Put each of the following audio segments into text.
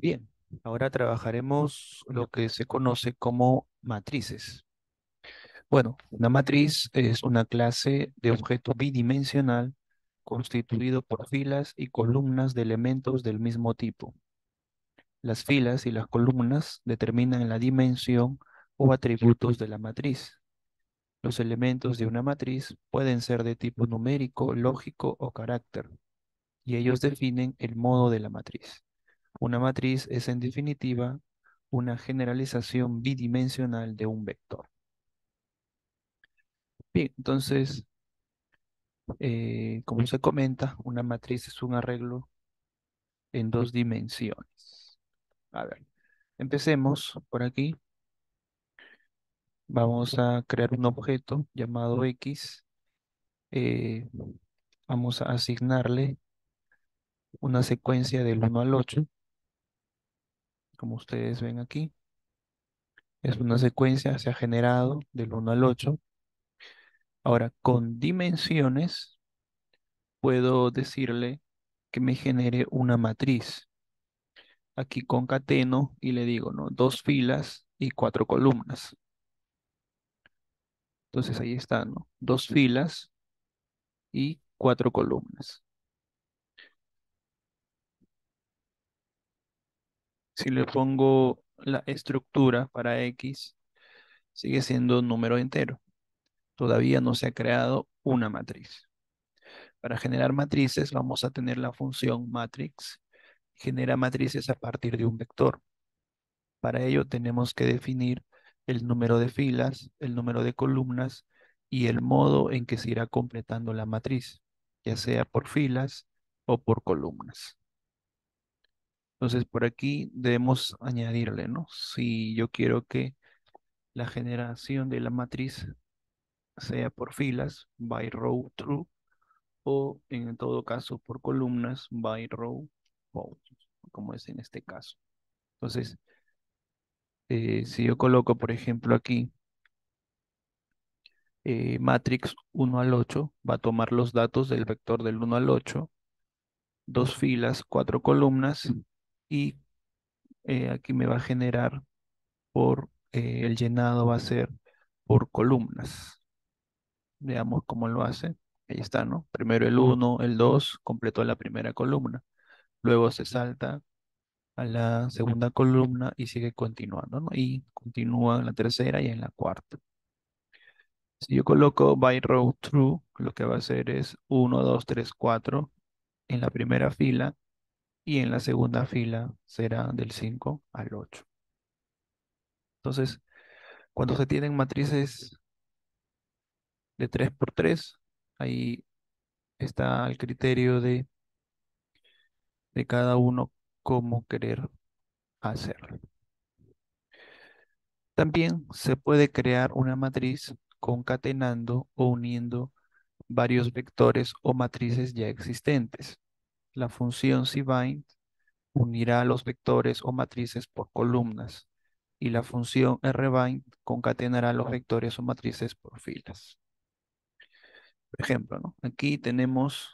Bien, ahora trabajaremos lo que se conoce como matrices. Bueno, una matriz es una clase de objeto bidimensional constituido por filas y columnas de elementos del mismo tipo. Las filas y las columnas determinan la dimensión o atributos de la matriz. Los elementos de una matriz pueden ser de tipo numérico, lógico o carácter, y ellos definen el modo de la matriz. Una matriz es, en definitiva, una generalización bidimensional de un vector. Bien, entonces, como se comenta, una matriz es un arreglo en dos dimensiones. A ver, empecemos por aquí. Vamos a crear un objeto llamado X. Eh, Vamos a asignarle una secuencia del 1 al 8, como ustedes ven aquí. Es una secuencia, se ha generado del 1 al 8. Ahora, con dimensiones, puedo decirle que me genere una matriz. Aquí concateno y le digo, ¿no? Dos filas y cuatro columnas. Entonces ahí está, ¿no? Dos filas y cuatro columnas. Si le pongo la estructura para X, sigue siendo un número entero. Todavía no se ha creado una matriz. Para generar matrices vamos a tener la función matrix. Genera matrices a partir de un vector. Para ello tenemos que definir el número de filas, el número de columnas y el modo en que se irá completando la matriz, ya sea por filas o por columnas. Entonces por aquí debemos añadirle, ¿no? Si yo quiero que la generación de la matriz sea por filas, by row true, o en todo caso por columnas, by row false, como es en este caso. Entonces, si yo coloco, por ejemplo, aquí matrix 1 al 8 va a tomar los datos del vector del 1 al 8, dos filas, cuatro columnas, y aquí me va a generar el llenado va a ser por columnas. Veamos cómo lo hace. Ahí está, ¿no? Primero el 1, el 2 completó la primera columna. Luego se salta a la segunda columna y sigue continuando, ¿no? Y continúa en la tercera y en la cuarta. Si yo coloco by row true, lo que va a hacer es 1, 2, 3, 4 en la primera fila y en la segunda fila será del 5 al 8. Entonces, cuando se tienen matrices de 3 por 3, ahí está el criterio de cada uno cómo querer hacerlo. También se puede crear una matriz concatenando o uniendo varios vectores o matrices ya existentes. La función cbind unirá los vectores o matrices por columnas y la función rbind concatenará los vectores o matrices por filas. Por ejemplo, ¿no? Aquí tenemos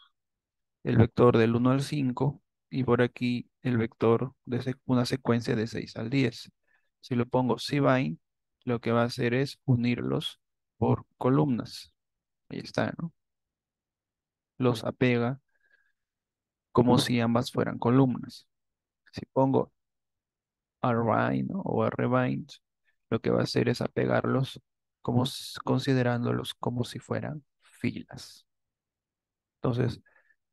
el vector del 1 al 5 y por aquí el vector de una secuencia de 6 al 10. Si lo pongo cbind, lo que va a hacer es unirlos por columnas. Ahí está, ¿no? Los apega como si ambas fueran columnas. Si pongo align, ¿no? O rbind, lo que va a hacer es apegarlos como considerándolos como si fueran filas. Entonces,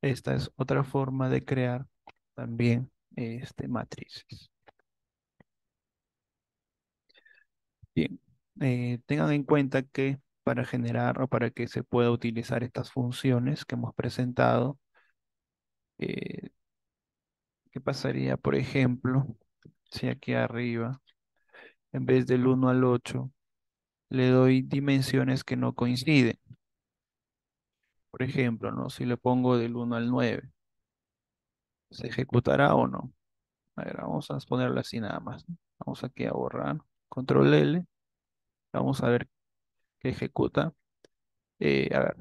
esta es otra forma de crear también matrices. Bien, tengan en cuenta que para generar o para que se pueda utilizar estas funciones que hemos presentado, eh, ¿qué pasaría, por ejemplo, si aquí arriba, en vez del 1 al 8, le doy dimensiones que no coinciden? Por ejemplo, ¿no? Si le pongo del 1 al 9, ¿se ejecutará o no? A ver, vamos a ponerlo así nada más, ¿no? Vamos aquí a borrar, control L, vamos a ver qué ejecuta. A ver,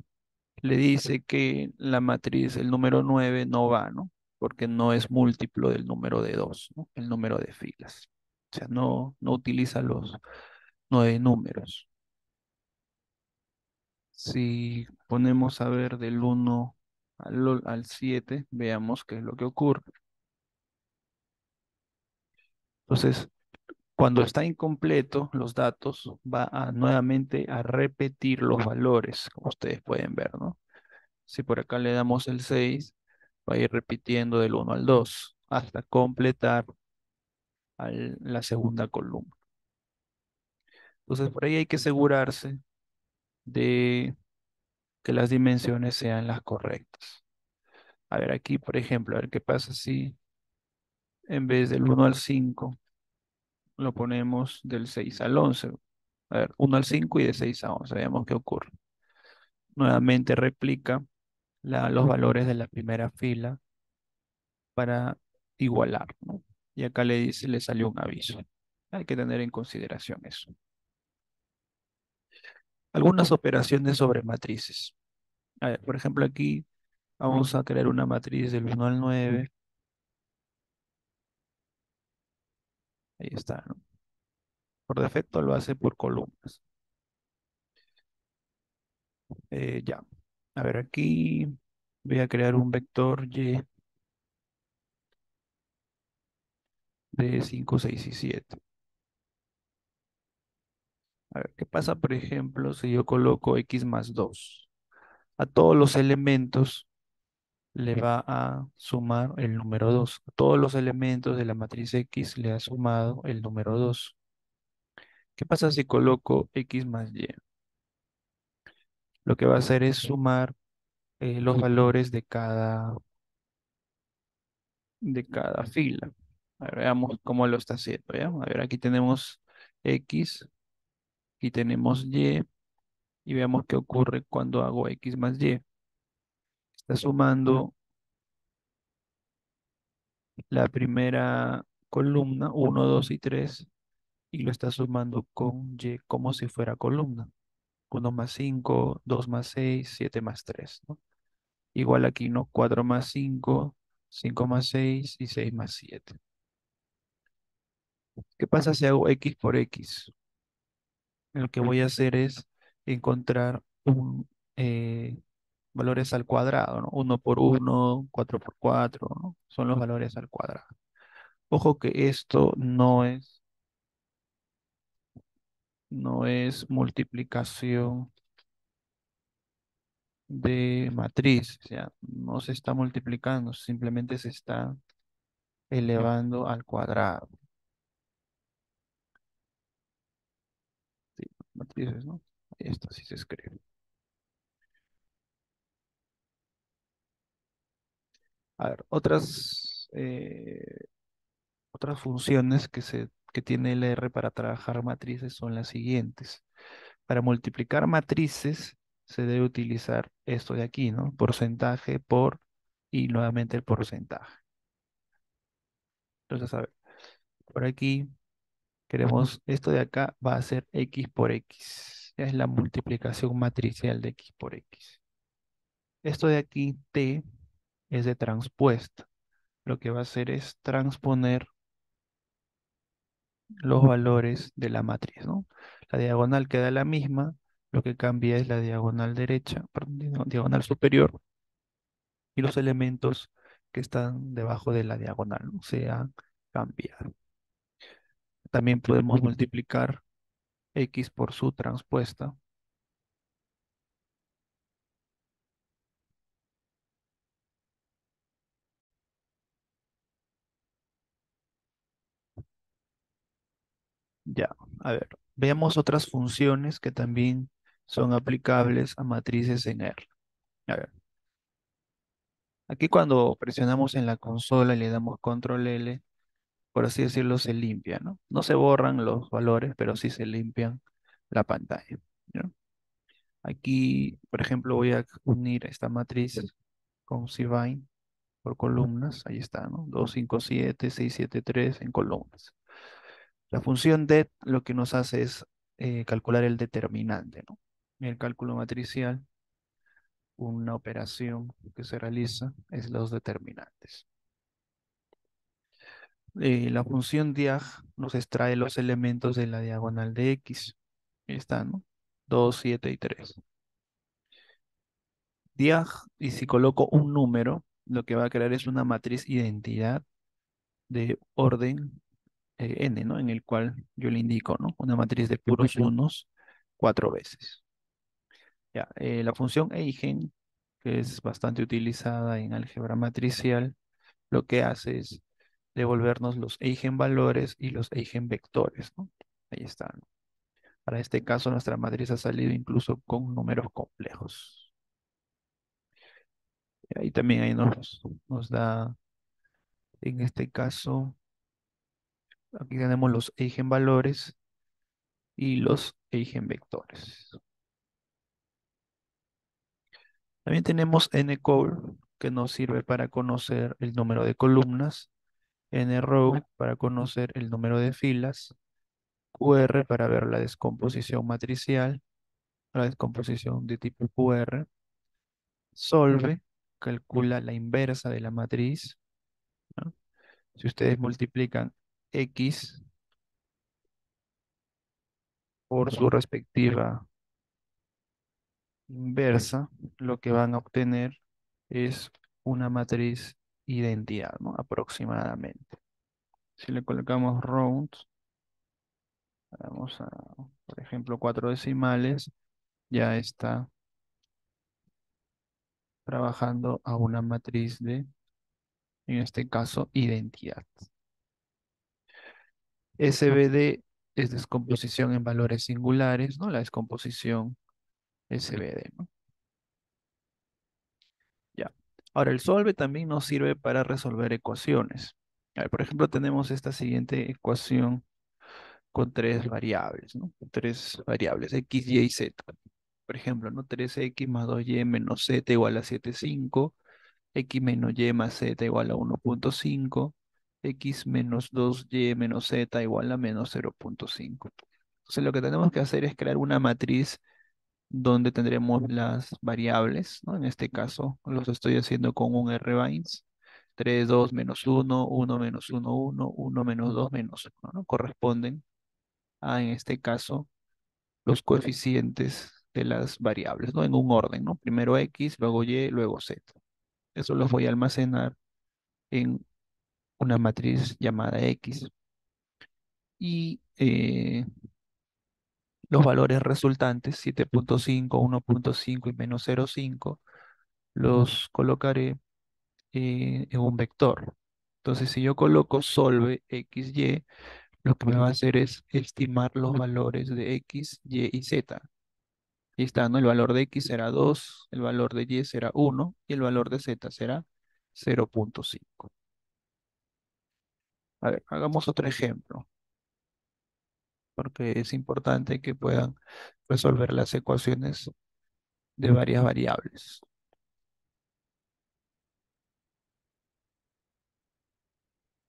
le dice que la matriz, el número 9 no va, ¿no? porque no es múltiplo del número de 2, ¿no? El número de filas. O sea, no utiliza los 9 números. Si ponemos a ver del 1 al 7, veamos qué es lo que ocurre. Entonces, cuando está incompleto los datos, va a nuevamente a repetir los valores, como ustedes pueden ver, ¿no? Si por acá le damos el 6, va a ir repitiendo del 1 al 2 hasta completar la segunda columna. Entonces, por ahí hay que asegurarse de que las dimensiones sean las correctas. A ver, aquí, por ejemplo, a ver qué pasa si en vez del 1 al 5 lo ponemos del 6 al 11. A ver, 1 al 5 y de 6 a 11. Veamos qué ocurre. Nuevamente replica los valores de la primera fila para igualar, ¿no? Y acá le dice, le salió un aviso. Hay que tener en consideración eso. Algunas operaciones sobre matrices. A ver, por ejemplo, aquí vamos a crear una matriz del 1 al 9. Ahí está, ¿no? Por defecto lo hace por columnas. Ya. A ver, aquí voy a crear un vector Y de 5, 6 y 7. A ver, ¿qué pasa, por ejemplo, si yo coloco x más 2? A todos los elementos le va a sumar el número 2. A todos los elementos de la matriz X le ha sumado el número 2. ¿Qué pasa si coloco X más Y? Lo que va a hacer es sumar los valores de cada fila. A ver, veamos cómo lo está haciendo, ¿ya? A ver, aquí tenemos X, aquí tenemos y veamos qué ocurre cuando hago X más Y. Está sumando la primera columna, uno, 2 y 3, y lo está sumando con Y como si fuera columna. Uno más 5, 2 más 6, 7 más 3, ¿no? Igual aquí, ¿no? 4 más 5, 5 más 6 y 6 más 7. ¿Qué pasa si hago X por X? Lo que voy a hacer es encontrar eh, valores al cuadrado, ¿no? 1 por 1, 4 por 4, ¿no? Son los valores al cuadrado. Ojo que esto no es multiplicación de matriz, o sea, no se está multiplicando, simplemente se está elevando al cuadrado. Sí, matrices, ¿no? Esto sí se escribe. A ver, otras funciones que tiene el R para trabajar matrices son las siguientes. Para multiplicar matrices se debe utilizar esto de aquí, ¿no? Porcentaje por y nuevamente el porcentaje. Entonces, a ver, por aquí queremos, esto de acá va a ser X por X. Es la multiplicación matricial de X por X. Esto de aquí, T, es de transpuesta. Lo que va a hacer es transponer los valores de la matriz, ¿no? La diagonal queda la misma, lo que cambia es la diagonal derecha, perdón, diagonal superior, y los elementos que están debajo de la diagonal, ¿no? Se han cambiado. También podemos multiplicar X por su transpuesta. Ya, a ver, veamos otras funciones que también son aplicables a matrices en R. A ver, aquí cuando presionamos en la consola y le damos control L, por así decirlo, se limpia, ¿no? No se borran los valores, pero sí se limpian la pantalla, ¿no? Aquí, por ejemplo, voy a unir esta matriz con Cbind por columnas. Ahí está, ¿no? 2, 5, 7, 6, 7, 3 en columnas. La función det lo que nos hace es calcular el determinante, ¿no? En el cálculo matricial, una operación que se realiza es los determinantes. La función diag nos extrae los elementos de la diagonal de X. Ahí está, ¿no? 2, 7 y 3. Diag, y si coloco un número, lo que va a crear es una matriz identidad de orden n, ¿no? En el cual yo le indico, ¿no? Una matriz de puros unos 4 veces. Ya, la función eigen, que es bastante utilizada en álgebra matricial, lo que hace es devolvernos los eigenvalores y los eigenvectores, ¿no? Ahí está, ¿no? Para este caso, nuestra matriz ha salido incluso con números complejos. Y ahí también nos da, en este caso, aquí tenemos los eigenvalores y los eigenvectores. También tenemos ncol, que nos sirve para conocer el número de columnas, nrow para conocer el número de filas, qr para ver la descomposición matricial, la descomposición de tipo QR, solve calcula la inversa de la matriz, ¿no? Si ustedes multiplican X por su respectiva inversa, lo que van a obtener es una matriz identidad, ¿no? Aproximadamente. Si le colocamos round, vamos a, por ejemplo, 4 decimales, ya está trabajando a una matriz de, en este caso, identidad. SVD es descomposición en valores singulares, ¿no? La descomposición SVD, ¿no? Ya. Ahora, el solve también nos sirve para resolver ecuaciones. A ver, por ejemplo, tenemos esta siguiente ecuación con 3 variables, ¿no? 3 variables, x, y z. Por ejemplo, ¿no? 3x más 2y menos z igual a 7,5, x menos y más z igual a 1,5, x menos 2y menos z igual a menos 0,5. Entonces, lo que tenemos que hacer es crear una matriz donde tendremos las variables, ¿no? En este caso, los estoy haciendo con un RBAINS. 3, 2, menos 1, 1, menos 1, 1, 1, menos 2, menos 1, ¿no? Corresponden a, en este caso, los coeficientes de las variables, ¿no? En un orden, ¿no? Primero X, luego Y, luego Z. Eso los voy a almacenar en una matriz llamada X. Y los valores resultantes, 7,5, 1,5 y menos 0,5, los colocaré en un vector. Entonces, si yo coloco solve x, y, lo que me va a hacer es estimar los valores de x, y y z. Y está, ¿no? El valor de x será 2, el valor de y será 1 y el valor de z será 0,5. A ver, hagamos otro ejemplo, porque es importante que puedan resolver las ecuaciones de varias variables.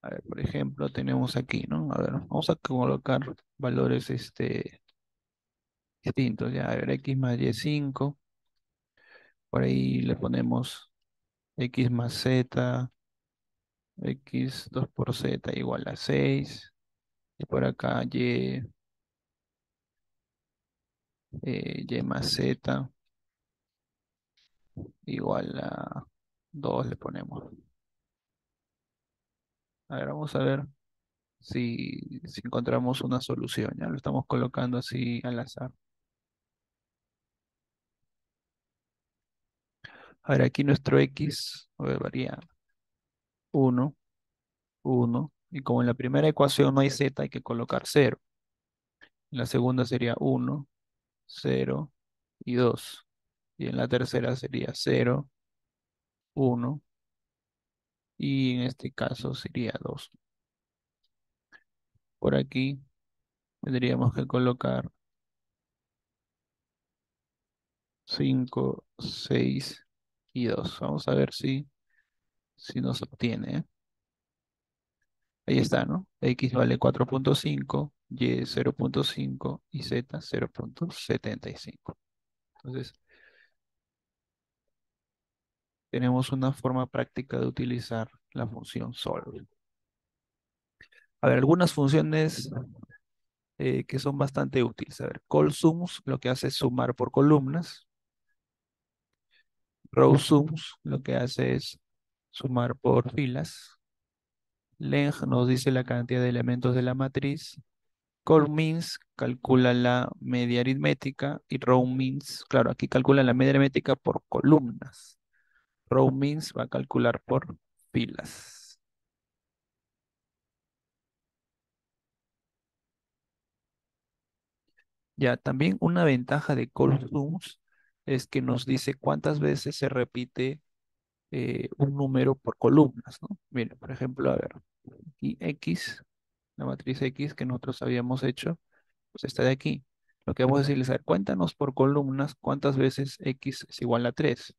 A ver, por ejemplo, tenemos aquí, ¿no? A ver, vamos a colocar valores distintos. Ya, a ver, x más y 5. Por ahí le ponemos x más z, x 2 por z igual a 6. Y por acá y más z igual a 2 le ponemos. A ver, vamos a ver si encontramos una solución. Ya lo estamos colocando así al azar. A ver, aquí nuestro x, a ver, varía 1, 1. Y como en la primera ecuación no hay z, hay que colocar 0. En la segunda sería 1, 0 y 2. Y en la tercera sería 0, 1 y en este caso sería 2. Por aquí tendríamos que colocar 5, 6 y 2. Vamos a ver si nos obtiene, ¿eh? Ahí está, ¿no? X vale 4,5, Y 0,5 y Z 0,75. Entonces, tenemos una forma práctica de utilizar la función solve. A ver, algunas funciones que son bastante útiles. A ver, call_sums lo que hace es sumar por columnas. Row_sums lo que hace es sumar por filas. Leng nos dice la cantidad de elementos de la matriz. Call_means calcula la media aritmética y row_means, claro, aquí calcula la media aritmética por columnas. Row_means va a calcular por filas. Ya, también una ventaja de call_sums es que nos dice cuántas veces se repite un número por columnas, ¿no? Mira, por ejemplo, a ver, aquí X, la matriz X que nosotros habíamos hecho, pues está de aquí. Lo que vamos a decirles, a ver, cuéntanos por columnas cuántas veces X es igual a 3. En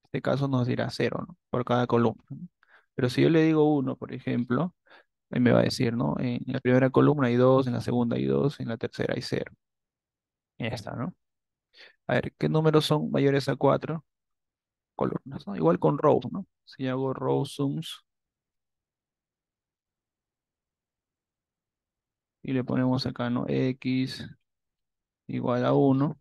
este caso nos dirá 0, ¿no? Por cada columna, ¿no? Pero si yo le digo 1, por ejemplo, ahí me va a decir, ¿no? En la primera columna hay 2, en la segunda hay 2, en la tercera hay 0. Ya está, ¿no? A ver, ¿qué números son mayores a 4? Columnas, ¿no? Igual con rows, ¿no? Si hago row sums y le ponemos acá, ¿no? X igual a 1,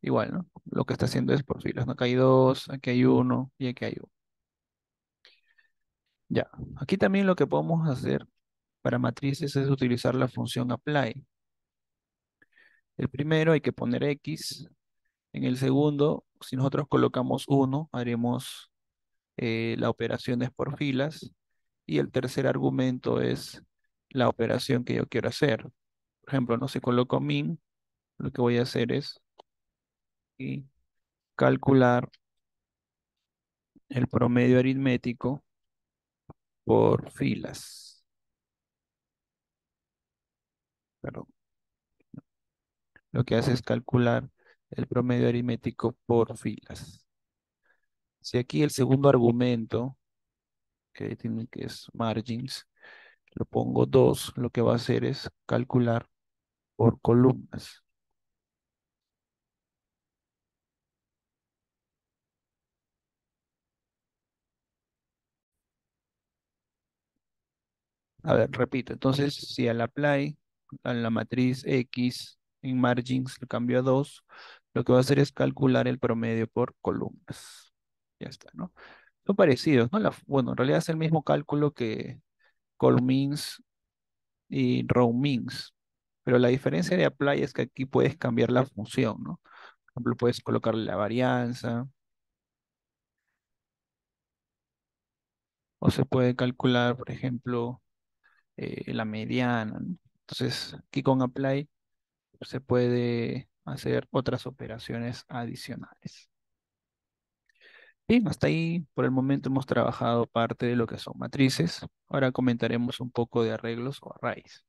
igual, ¿no? Lo que está haciendo es por filas, ¿no? Acá hay 2, aquí hay 1 y aquí hay 1. Ya, aquí también lo que podemos hacer para matrices es utilizar la función apply. El primero hay que poner X. En el segundo, si nosotros colocamos 1, haremos la operación es por filas. Y el tercer argumento es la operación que yo quiero hacer. Por ejemplo, no sé, coloco min, lo que voy a hacer es y calcular el promedio aritmético por filas. Perdón. Lo que hace es calcular el promedio aritmético por filas. Si aquí el segundo argumento, que es margins, lo pongo 2, lo que va a hacer es calcular por columnas. A ver, repito. Entonces, si al apply a la matriz X en margins lo cambio a 2, lo que va a hacer es calcular el promedio por columnas. Ya está, ¿no? Son parecidos, ¿no? Bueno, en realidad es el mismo cálculo que col_means y row_means, pero la diferencia de apply es que aquí puedes cambiar la función, ¿no? Por ejemplo, puedes colocarle la varianza o se puede calcular, por ejemplo, la mediana, ¿no? Entonces, aquí con apply se puede hacer otras operaciones adicionales. Bien, hasta ahí por el momento hemos trabajado parte de lo que son matrices. Ahora comentaremos un poco de arreglos o arrays.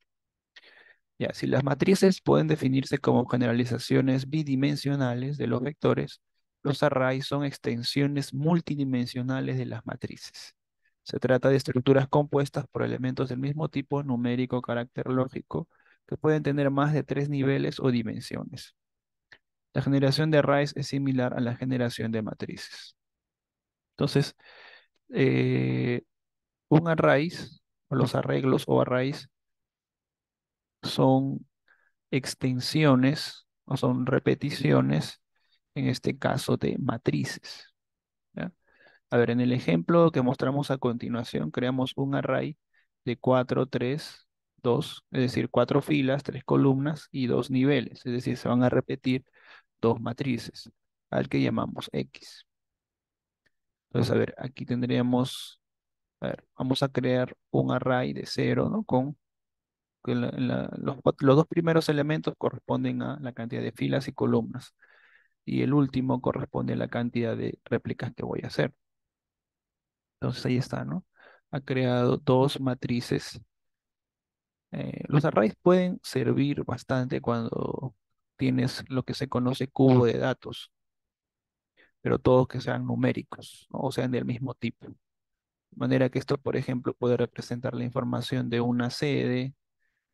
Ya, si las matrices pueden definirse como generalizaciones bidimensionales de los vectores, los arrays son extensiones multidimensionales de las matrices. Se trata de estructuras compuestas por elementos del mismo tipo, numérico, carácter lógico, que pueden tener más de 3 niveles o dimensiones. La generación de arrays es similar a la generación de matrices. Entonces, eh, un arrays, o los arreglos o arrays, son extensiones o son repeticiones, en este caso de matrices. ¿Ya? A ver, en el ejemplo que mostramos a continuación, creamos un array de 4, 3, 2, es decir, 4 filas, 3 columnas y 2 niveles, es decir, se van a repetir 2 matrices, al que llamamos X. Entonces, a ver, aquí tendríamos, a ver, vamos a crear un array de 0, ¿no? Con que los dos primeros elementos corresponden a la cantidad de filas y columnas, y el último corresponde a la cantidad de réplicas que voy a hacer. Entonces ahí está, ¿no? Ha creado 2 matrices. Los arrays pueden servir bastante cuando tienes lo que se conoce cubo de datos, pero todos que sean numéricos, ¿no? O sean del mismo tipo. De manera que esto, por ejemplo, puede representar la información de una sede,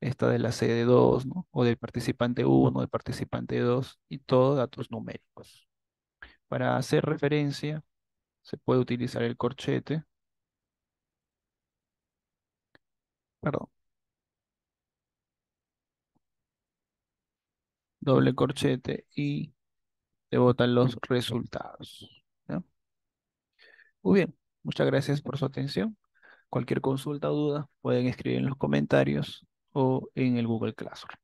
esta de la sede 2, ¿no? O del participante 1, del participante 2, y todos datos numéricos. Para hacer referencia, se puede utilizar el corchete perdón, doble corchete y te botan los resultados. ¿Ya? Muy bien, muchas gracias por su atención. Cualquier consulta o duda pueden escribir en los comentarios o en el Google Classroom.